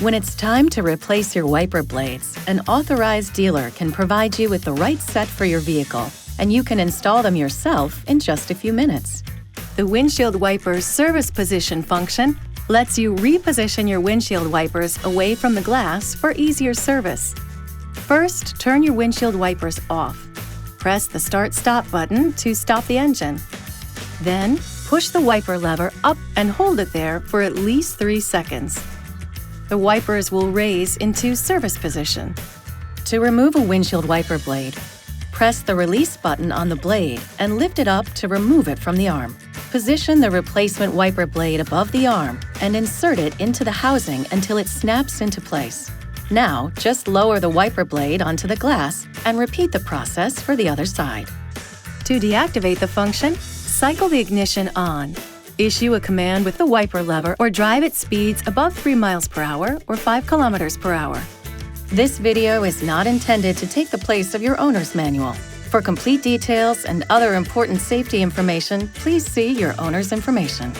When it's time to replace your wiper blades, an authorized dealer can provide you with the right set for your vehicle, and you can install them yourself in just a few minutes. The windshield wipers service position function lets you reposition your windshield wipers away from the glass for easier service. First, turn your windshield wipers off. Press the Start-Stop button to stop the engine. Then, push the wiper lever up and hold it there for at least 3 seconds. The wipers will raise into service position. To remove a windshield wiper blade, press the release button on the blade and lift it up to remove it from the arm. Position the replacement wiper blade above the arm and insert it into the housing until it snaps into place. Now, just lower the wiper blade onto the glass and repeat the process for the other side. To deactivate the function, cycle the ignition on. Issue a command with the wiper lever or drive at speeds above 3 miles per hour or 5 kilometers per hour. This video is not intended to take the place of your owner's manual. For complete details and other important safety information, please see your owner's information.